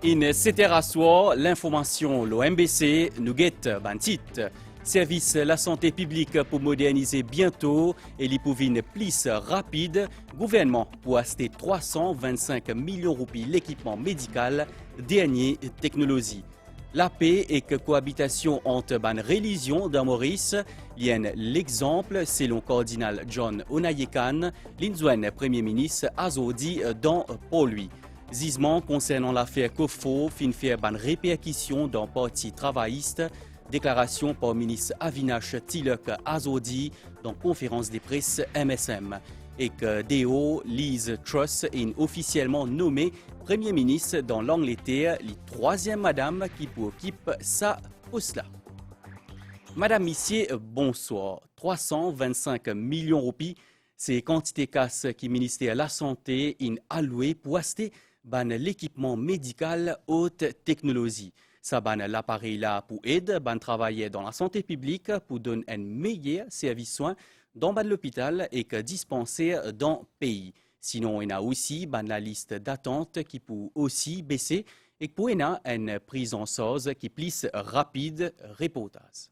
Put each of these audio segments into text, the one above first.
In Ceterasoir, l'information, l'OMBC, nous guette bantit. Service la santé publique pour moderniser bientôt et l'hypovine plus rapide. Gouvernement pour acheter 325 millions de roupies l'équipement médical, dernier technologie. La paix et que cohabitation entre ban religion dans Maurice, lien l'exemple selon cardinal John Onayekan, l'inzouane premier ministre Azodi dans pour lui. Zisement concernant l'affaire Kofo, fin faire ban répercussion dans le parti travailliste, déclaration par le ministre Avinash Tilak Azodi dans conférence de presse MSM. Et que Deo Liz Truss est officiellement nommée Premier ministre dans l'Angleterre, la troisième madame qui occupe sa poste-là. Madame Missier, bonsoir. 325 millions de roupies, c'est quantité casse qui le ministère de la Santé a alloué pour acheter l'équipement médical haute technologie. Ça ban l'appareil là pour aider travailler dans la santé publique pour donner un meilleur service soins dans l'hôpital et que dispenser dans le pays. Sinon, il y a aussi la liste d'attente qui peut aussi baisser et pour y a une prise en charge qui plus rapide. Reportage.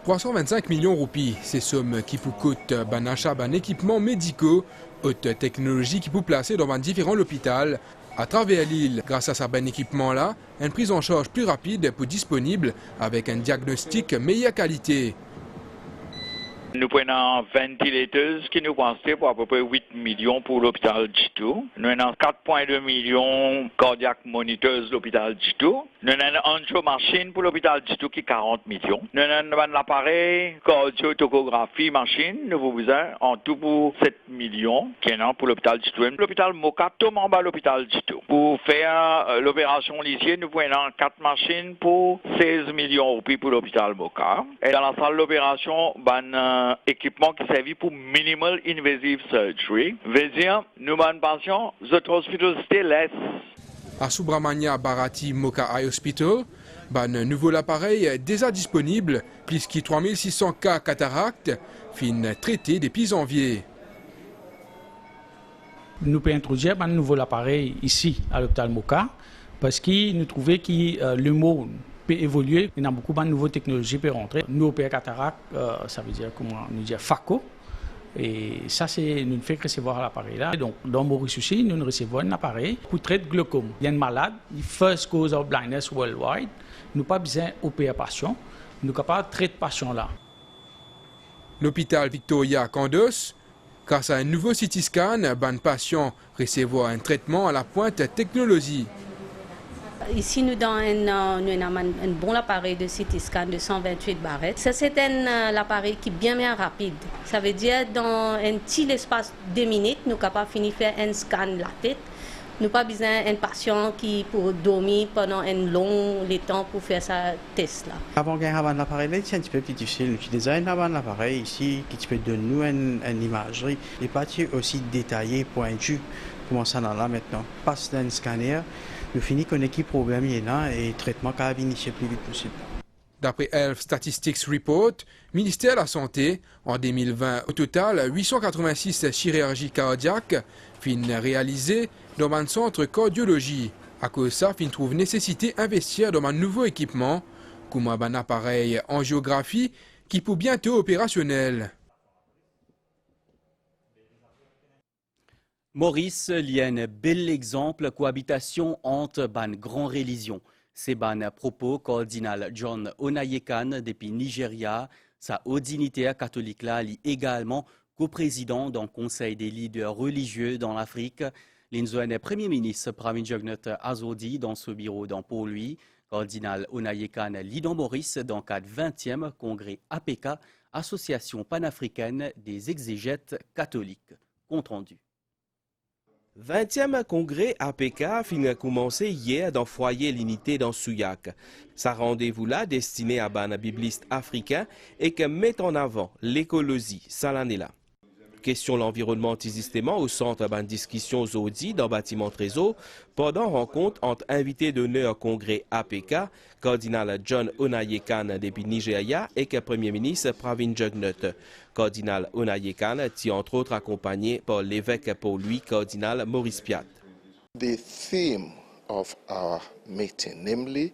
325 millions de roupies, c'est somme qui peut coûter achat d'équipements médicaux, haute technologie qui peut placer dans différents hôpitaux. À travers l'île, grâce à ce bon équipement-là, une prise en charge plus rapide peut disponible avec un diagnostic meilleure qualité. Nous prenons ventilateurs qui nous pensent pour à peu près 8 millions pour l'hôpital Djitou. Nous avons 4,2 millions cardiac moniteurs l'hôpital Djitou. Nous avons une angio-machine pour l'hôpital Djitou qui est 40 millions. Nous avons un appareil cardio-tocographie machine. Nous avons besoin en tout pour 7 millions qui est pour l'hôpital Djitou. L'hôpital Moka tombe en bas l'hôpital Djitou. Pour faire l'opération lycée, nous prenons 4 machines pour 16 millions de pour l'hôpital Moka. Et dans la salle d'opération, équipement qui servit pour minimal invasive surgery. Veut dire, nous avons un patient, notre hospital c'était less. À Subramania Bharati Moka Eye Hospital, nouveau appareil déjà disponible, plus que 3600 cas cataractes, fin traité depuis janvier. Nous pouvons introduire un nouveau appareil ici à l'hôpital Moka parce que nous trouvons que le mot peut évoluer. Il y a beaucoup de nouvelles technologies qui peuvent rentrer. Nous opérons cataracte, ça veut dire comment nous dire FACO. Et ça, c'est nous fait recevoir l'appareil là. Donc, dans Maurice aussi, nous recevons un appareil pour traiter glaucome. Il y a un malade, first cause of blindness worldwide. Nous n'avons pas besoin d'opérer patient. Nous sommes capables de traiter patient là. L'hôpital Victoria Candos, grâce à un nouveau CT scan, ban patient recevoir un traitement à la pointe technologie. Ici, nous avons un bon appareil de CT scan de 128 barrettes. Ça, c'est un appareil qui est bien rapide. Ça veut dire dans un petit espace de 2 minutes, nous sommes capables de finir faire un scan de la tête. Nous n'avons pas besoin d'un patient qui pour dormir pendant un long temps pour faire sa test là. Avant d'avoir l'appareil là, c'est un petit peu plus difficile. Nous design avant l'appareil ici qui peut donner nous une imagerie. Les parties aussi détaillées, pointues. Comment ça là maintenant? Passe d'un scanner. Nous finissons qu'on équipe problème là et traitement qui a initié plus vite possible. D'après Health Statistics Report, ministère de la Santé, en 2020, au total, 886 chirurgies cardiaques fin réalisées dans un centre cardiologie. À cause de ça, fin trouve nécessité d'investir dans un nouveau équipement, comme un appareil angiographie qui peut bientôt opérationnel. Maurice, il y a un bel exemple de cohabitation entre ban grandes religions. C'est ban propos cardinal John Onayekan depuis Nigeria, sa haute dignitaire catholique là, est également coprésident dans le Conseil des leaders religieux dans l'Afrique. L'inzouane Premier ministre Pravin Jugnauth Azodi dans ce bureau dans pour lui. Cardinal Onayekan lit dans Maurice dans le cadre 20e congrès APK, Association panafricaine des exégètes catholiques. Compte rendu. 20e congrès APK finit commencé hier dans foyer l'unité dans Souillac. Sa rendez-vous là destiné à un bibliste africain et qui met en avant l'écologie, ça l'année là. Question l'environnement justement au centre de discussion aujourd'hui dans le bâtiment Trésor pendant rencontre entre invités d'honneur congrès APK, cardinal John Onayekan depuis Nigeria et que Premier ministre Pravin Jugnauth. Cardinal Onayekan est entre autres accompagné par l'évêque pour lui, cardinal Maurice Piat. The theme of our meeting, namely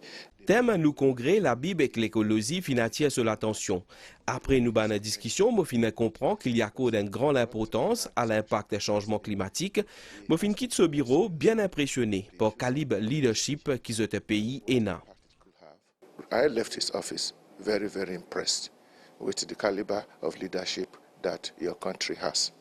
Thème nous congrès la Bible et l'écologie financière sur l'attention. Après nous la discussion, moi fin comprend qu'il y a encore d'une grande importance à l'impact des changements climatiques. Moi fin quitte ce bureau bien impressionné par calibre leadership qui ce pays est na. I left his office very, very impressed with the caliber of leadership that your country has.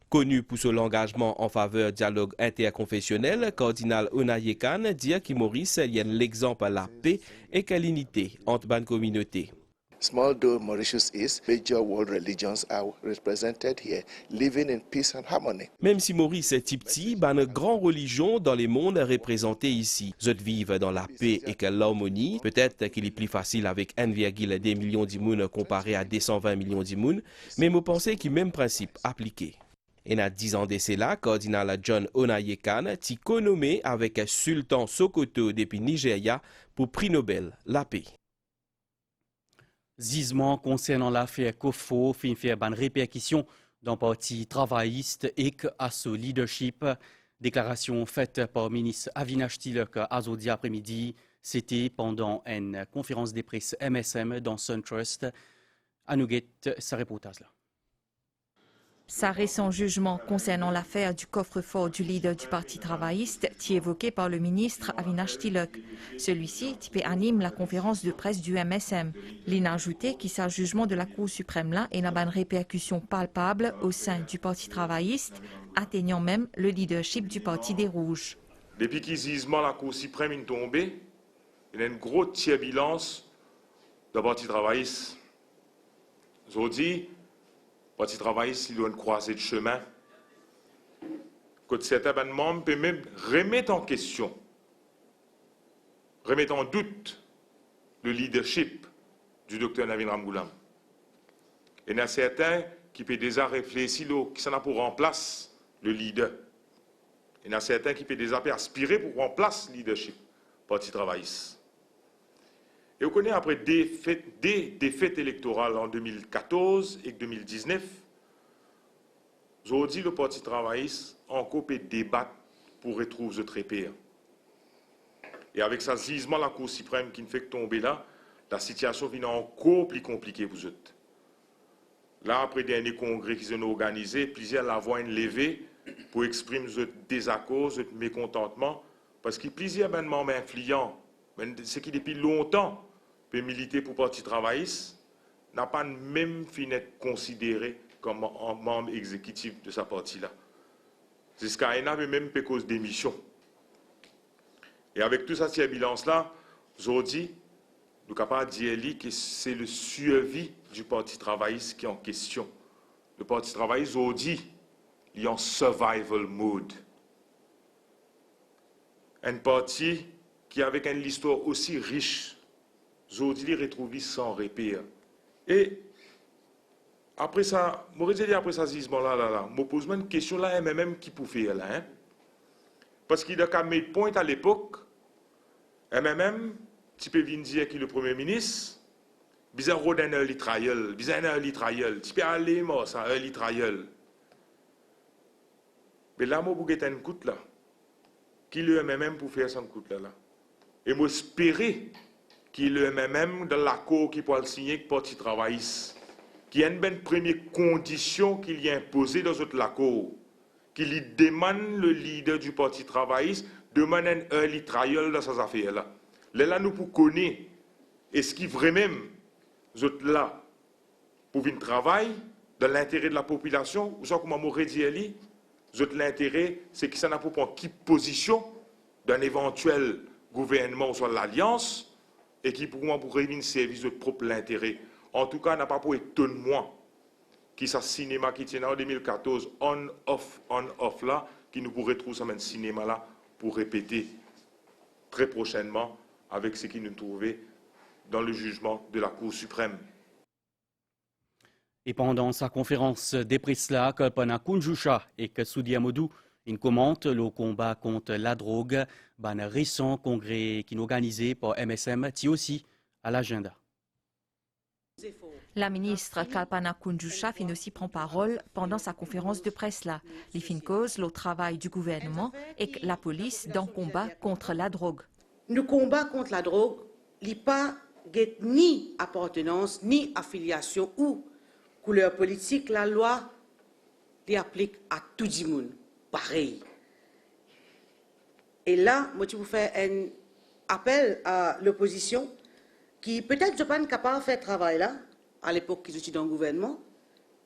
Connu pour son engagement en faveur du dialogue interconfessionnel, cardinal Onaye Kane dit que Maurice y a l'exemple à la paix et à l'unité entre les communautés. Small though Mauritius is, major world religions are represented here, living in peace and harmony. Même si Maurice est petit, une grande religion dans le monde représentée ici. Ils vivent dans la paix et l'harmonie. Peut-être qu'il est plus facile avec 1,2 million d'immunes comparé à 220 millions d'immunes, mais je pense qu'il même principe appliqué. Et à 10 ans de cela, cardinal John Onaye Kane est connommé avec Sultan Sokoto depuis Nigeria pour prix Nobel la paix. Zisement concernant l'affaire Kofo, fin faire une répercussion dans le parti travailliste et à son leadership. Déclaration faite par le ministre Avinash Tilak à Zodi après-midi. C'était pendant une conférence de presse MSM dans SunTrust. À nous guette sa reportage là. Sa récent jugement concernant l'affaire du coffre-fort du leader du Parti travailliste est évoqué par le ministre Avinash Tilak. Celui-ci anime la conférence de presse du MSM. Il a ajouté que sa jugement de la Cour suprême là est une répercussion palpable au sein du Parti travailliste, atteignant même le leadership du Parti des Rouges. Depuis que jugement la Cour suprême est tombé, il y a une grosse turbulence du Parti travailliste. Aujourd'hui, le Parti travailliste, il doit croiser de chemin. Que certains membres peuvent même remettre en question, remettre en doute le leadership du docteur Navin Ramgoolam. Et il y a certains qui peuvent déjà réfléchir qui s'en a pour remplacer le leader. Il y en a certains qui peuvent déjà aspirer pour remplacer le leadership du Parti travailliste. Et vous connaissez après des défaites électorales en 2014 et 2019, aujourd'hui le Parti travailliste encore peut débattre pour retrouver ce trépied. Et avec ça, jugement la Cour suprême qui ne fait que tomber là, la situation devient encore plus compliquée pour eux. Là, après le dernier congrès qu'ils ont organisé, plusieurs la voix levée pour exprimer ce désaccord, ce mécontentement, parce que plusieurs membres influents, ce qui depuis longtemps peut militer pour le Parti travailliste, n'a pas même fini d'être considéré comme un membre exécutif de sa partie-là. Jusqu'à un an, même pas cause d'émission. Et avec toute cette turbulence-là, aujourd'hui, nous sommes capables de dire que c'est le survie du Parti travailliste qui est en question. Le Parti travailliste, aujourd'hui, il est en survival mode. Un parti qui, avec une histoire aussi riche, aujourd'hui, retrouvé sans répire. Et après ça, après ça, je me pose une question là, même qui peut faire là. Hein? Parce qu'il a qu'à mettre point à l'époque, MMM, tu peux venir dire qu'il est le Premier ministre, bizarre un early trial, tu peux aller, moi, ça, early trial. Mais là, moi, je vais un coup là, qu'il est le MMM pour faire son coup là. Et moi, j'espérais qu'il est le MMM dans l'accord qui peut signer avec le Parti travailliste, qui est une première condition qu'il y a imposée dans l'accord, qu'il demande le leader du Parti travailliste demande un early trial dans ces affaires-là. Là, nous pour connaître, est-ce qu'il vraiment, là, pour venir travailler dans l'intérêt de la population, ou ça, comme on dit, l'intérêt, c'est que ça n'a pas prendre qui position d'un éventuel gouvernement ou soit l'alliance, et qui pour moi pourrait venir servir de propre intérêt. En tout cas, n'a pas pour étonnement qui ça cinéma qui tient en 2014 on-off là, qui nous pourrait trouver ça même cinéma là pour répéter très prochainement avec ce qui nous trouvait dans le jugement de la Cour suprême. Et pendant sa conférence de presse là, Kalpana Kunjusha et Kasudi Amadou, il commente le combat contre la drogue, un récent congrès qui est organisé par MSM, qui aussi à l'agenda. La ministre Kalpana Kunjusha fin aussi prend parole pendant sa conférence de presse là. Il fin cause le travail du gouvernement et la police dans le combat contre la drogue. Le combat contre la drogue n'est pas ni appartenance, ni affiliation ou couleur politique. La loi l'applique à tout le monde, pareil. Et là, moi, je vous fais un appel à l'opposition qui peut-être ne pas capable de faire ce travail-là, à l'époque qu'ils étaient dans le gouvernement,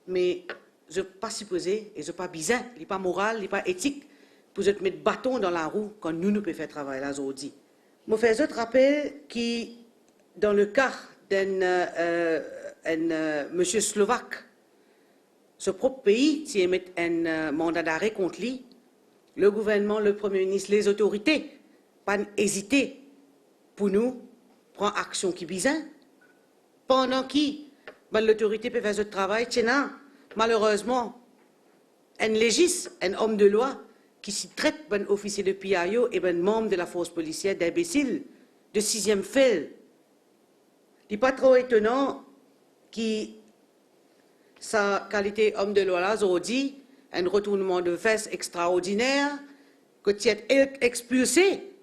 mais je ne suis pas supposé, et je ne suis pas bizarre, il n'est pas moral, il n'est pas éthique, pour se mettre bâton dans la roue quand nous pouvons faire ce travail-là aujourd'hui. Je fais autre rappel qui, dans le cas d'un monsieur slovaque, ce propre pays, qui émet un mandat d'arrêt contre lui, le gouvernement, le Premier ministre, les autorités, pas hésiter pour nous, prendre action qui bizarre. Pendant qui l'autorité peut faire ce travail, malheureusement, un légiste, un homme de loi, qui s'y traite un officier de PIO et un membre de la force policière d'imbécile, de 6e fel. Il n'est pas trop étonnant qui, sa qualité homme de loi là, aujourd'hui, un retournement de veste extraordinaire, que tu es expulsé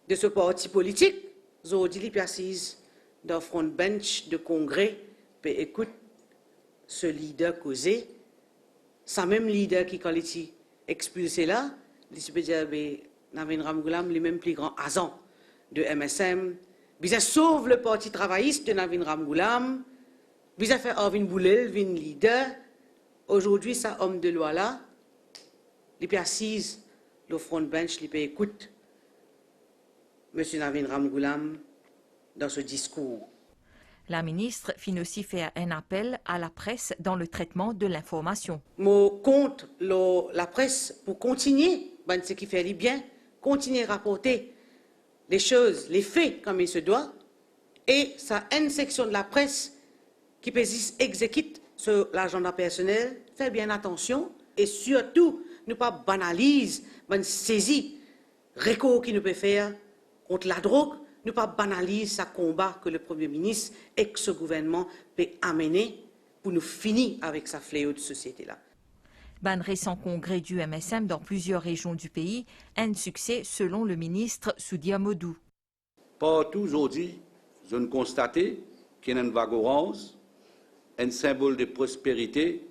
de ce parti politique, aujourd'hui, il est assise dans le front bench de congrès, et écoute ce leader causer, ça même leader qui, quand il est expulsé là, il peut dire, Navin Ramgoolam, le même plus grand agent de MSM, il sauve le parti travailliste de Navin Ramgoolam, il a fait Arvin Boulel, vin leader. Aujourd'hui, ça homme de loi là, il peut assise le front bench, il peut écouter M. Navin Ramgoolam dans ce discours. La ministre fin aussi fait un appel à la presse dans le traitement de l'information. Je compte la presse pour continuer, ce qui fait bien, continuer à rapporter les choses, les faits comme il se doit, et ça a une section de la presse qui peut exécuter sur l'agenda personnel, fait bien attention, et surtout, ne pas banaliser, saisir, recours qui nous peut faire contre la drogue, ne pas banaliser ce combat que le Premier ministre et que ce gouvernement peut amener pour nous finir avec sa fléau de société-là. Un récent congrès du MSM dans plusieurs régions du pays, un succès selon le ministre Soudia Modou. Partout aujourd'hui, je ne constate qu'il y a une vague orange, un symbole de prospérité,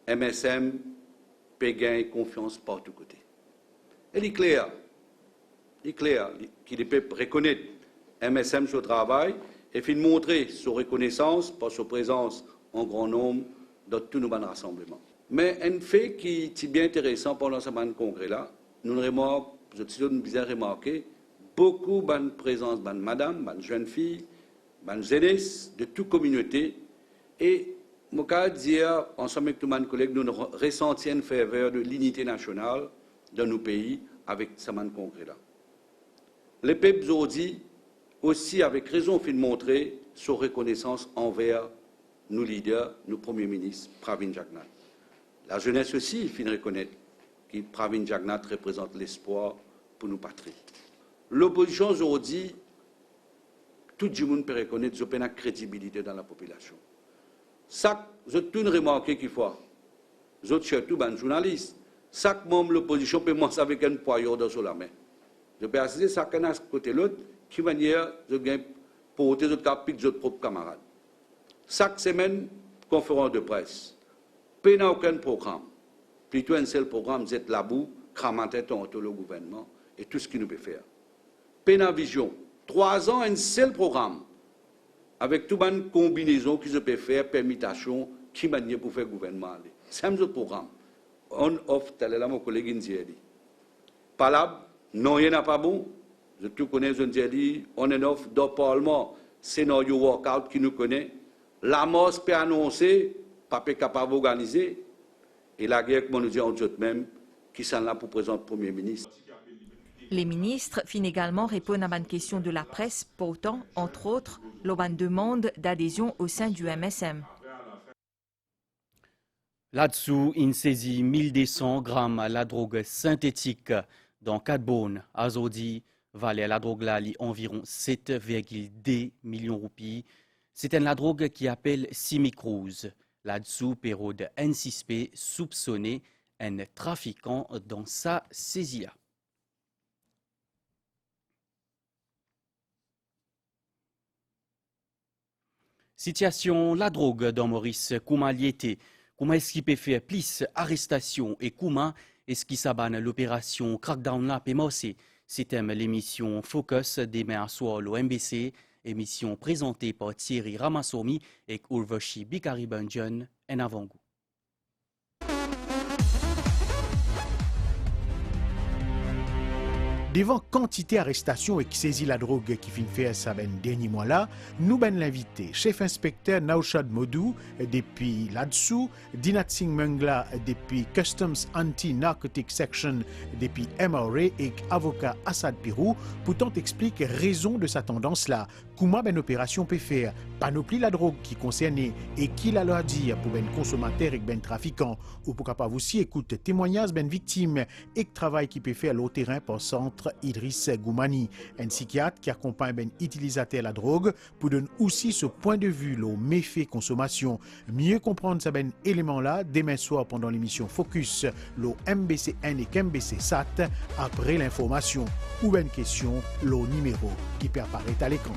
MSM peut gagner confiance partout côté. Il est clair qu'il peut reconnaître MSM son travail et puis montrer sa reconnaissance par sa présence en grand nombre dans tous nos rassemblements. Mais un fait qui est bien intéressant pendant ce congrès-là, nous avons remarqué beaucoup de présence de madame, de jeunes filles, de jeunesse, de toute communauté. Et je peux dire, ensemble avec tous mes collègues, nous avons ressenti une faveur de l'unité nationale dans nos pays avec ce congrès-là. Les peuples aujourd'hui, aussi avec raison, fait montrer sa reconnaissance envers nos leaders, nos premiers ministres, Pravin Jagnnath. La jeunesse aussi, il faut reconnaître que Pravin Jagnnath représente l'espoir pour nos patries. L'opposition aujourd'hui, tout le monde peut reconnaître qu'il y a une crédibilité dans la population. Ça, je tout remarqué qu'il faut. Surtout les journalistes. Chaque membre de l'opposition peut manger avec un poignard dans la main. Je peux assister chacun à ce côté l'autre, qui manière je gagne pour ôter d'autres capites de propres camarades. Chaque semaine, conférence de presse. Pas aucun programme. Plutôt un seul programme, vous êtes là-bout, cramanter le gouvernement et tout ce qu'il nous peut faire. Pas vision. 3 ans, un seul programme. Avec toute une combinaison qui se peut faire, permutation, qui manière pour faire le gouvernement. C'est un autre programme. On-off, tel est là mon collègue Indiedi. Palab, non, il n'y en a pas bon. Je tout connais, je dis, on-and-off, dans le Parlement, scénario workout qui nous connaît. La mort peut annoncer, pas capable d'organiser. Et la guerre, comme on nous dit en même, qui sont là pour présenter le Premier ministre. Les ministres finissent également répondre à une question de la presse, portant, entre autres, une demande d'adhésion au sein du MSM. Là-dessous, il saisit 1200 grammes de la drogue synthétique dans 4 bonnes. Azodi, valait la drogue là, environ 7,2 millions de roupies. C'est la drogue qui appelle Simicruz. Là-dessous, période N6P soupçonné un trafiquant dans sa saisie. Situation la drogue dans Maurice Kouma-Liété. Comment est-ce qu'il peut faire plus arrestation et comment est-ce qu'il s'abonne l'opération Crackdown là PMOC? C'était l'émission Focus demain à soir au MBC, émission présentée par Thierry Ramassoumi et Urvashi Bikaribanjan en avant-goût. Devant quantité arrestation et qui saisit la drogue qui finit faire ça ben dernier mois là, nous ben l'invité, chef inspecteur Naushad Modou depuis là-dessous, Dinat Singh Mengla depuis Customs Anti-Narcotic Section depuis MRA et avocat Assad Pirou pour tenter expliquer raison de sa tendance là. Comment ben opération peut faire, panoplie la drogue qui concernait et qui l'a leur dire pour ben consommateur et ben trafiquant ou pour capable aussi écouter témoignages ben victimes et travail qui peut faire l'au terrain par centre Idriss Goumani, un psychiatre qui accompagne ben utilisateur la drogue pour donner aussi ce point de vue le méfait consommation. Mieux comprendre ce ben élément là demain soir pendant l'émission Focus, le MBC1 et MBC SAT après l'information ou ben question le numéro qui peut apparaître à l'écran.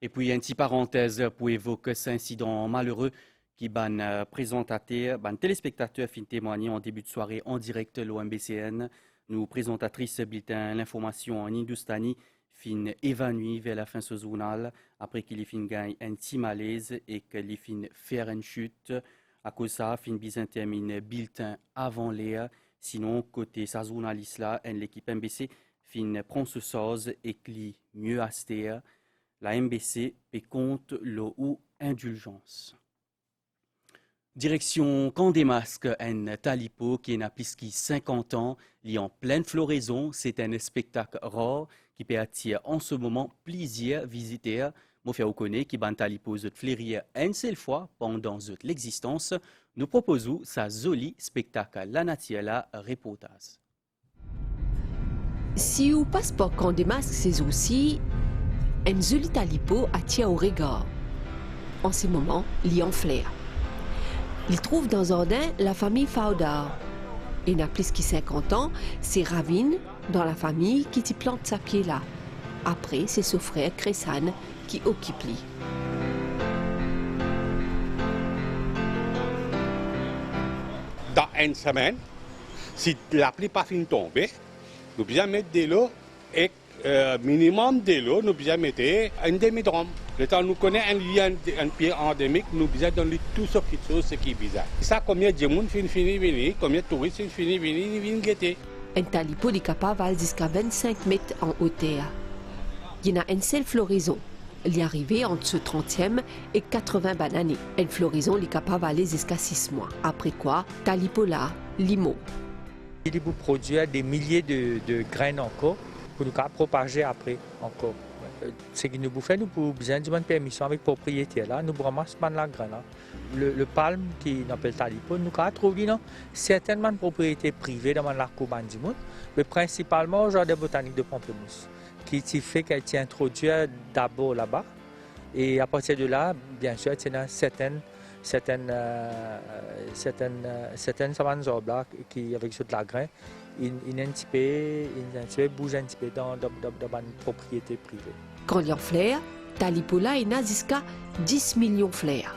Et puis, une petite parenthèse pour évoquer cet incident malheureux qui ban présentateur, ban téléspectateur fin témoigner en début de soirée en direct l'OMBCN. Nous, présentatrice bulletin l'information en Hindustani, fin évanouie vers la fin de ce journal après qu'il fin gagne un petit malaise et qu'il fin faire une chute. À cause de ça, fin bizin termine bulletin avant l'air. Sinon, côté sa journaliste là, l'équipe MBC fin prend ce sort et clie mieux à terre. La MBC peut compte le ou indulgence. Direction Camp des Masques, un talipo qui n'a plus que 50 ans, lié en pleine floraison. C'est un spectacle rare qui peut attirer en ce moment plusieurs visiteurs. Moi, je connais qui ban talipo de fleurir une seule fois pendant l'existence. Nous proposons sa joli spectacle La nature la reportage. Si vous passe par Camp des Masques, c'est aussi un joli talipo attire au regard. En ce moment, il est en flair. Il trouve dans Ordin la famille Faudard. Il n'a plus que 50 ans, c'est Ravine, dans la famille, qui t'y plante sa pied là. Après, c'est son frère Cressan qui occupe lui. Dans une semaine, si la pluie pas fin tomber, nous devons mettre de l'eau et minimum de l'eau, nous devons mettre un demi-drum. Le temps nous connaît un lien, un pied endémique, nous devons donner tout ce qui est bizarre. Ça, combien de gens fini venir, combien de touristes fini venir, viennent guetter. Un talipo est capable jusqu'à 25 mètres en hauteur. Il y a une seule floraison. Il est arrivé entre ce 30e et 80 bananes. Une floraison est capable d'aller jusqu'à 6 mois. Après quoi, talipo là, limo. Il vous produire des milliers de graines encore pour nous propager après encore. Ce qui nous fait, nous avons besoin d'une permission avec le propriétaire là, nous ramassons la graine là. Le palme qui appelle talipo, nous avons trouvé certainement propriétés privées dans l'arc du monde, mais principalement au jardin botanique de Pamplemousse, qui fait qu'elle s'est introduite d'abord là-bas, et à partir de là, bien sûr, il y a certaines savanes là qui avec de la graine, il bouge un petit peu dans une propriété privée. Quand il y a flair, talipo-là est jusqu'à 10 millions de flairs.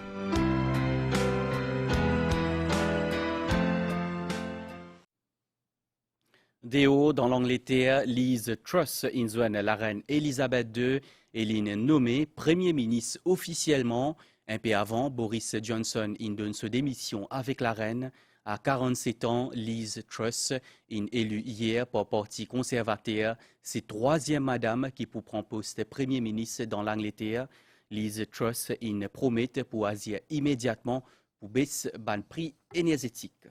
Déo, dans l'Angleterre, Liz Truss, la reine Elisabeth II, est nommée Premier ministre officiellement. Un peu avant, Boris Johnson donne sa démission avec la reine. À 47 ans, Liz Truss, élue hier par le Parti conservateur, c'est troisième madame qui peut prendre poste Premier ministre dans l'Angleterre. Liz Truss promet pour agir immédiatement pour baisser le prix énergétique.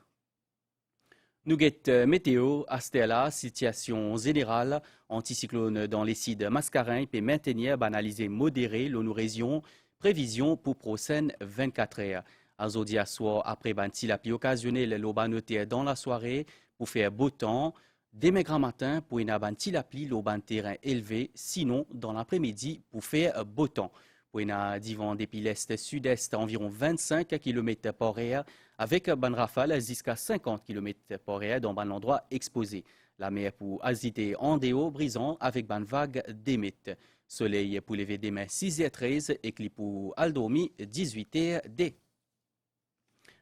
Nous guettons météo, à Stella, situation générale, anticyclone dans les sites Mascarin peut maintenir banalisé modéré l'ONU région, prévision pour prochaine 24 heures. Aujourd'hui à soir, après la pluie occasionnelle, l'eau noté dans la soirée pour faire beau temps. Demain grand matin, pour une abanti la pluie, l'eau terrain élevé, sinon dans l'après-midi pour faire beau temps. Pour une divan depuis l'est sud-est environ 25 km par heure, avec ban rafale jusqu'à 50 km par heure dans ban endroit exposé. La mer pour agiter en déo, brisant avec ban vague d'émette. Soleil pour lever demain 6h13 et clip pour Aldomi 18h.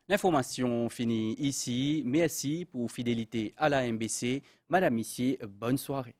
L'information finit ici. Merci pour fidélité à la MBC. Madame, Messieurs, bonne soirée.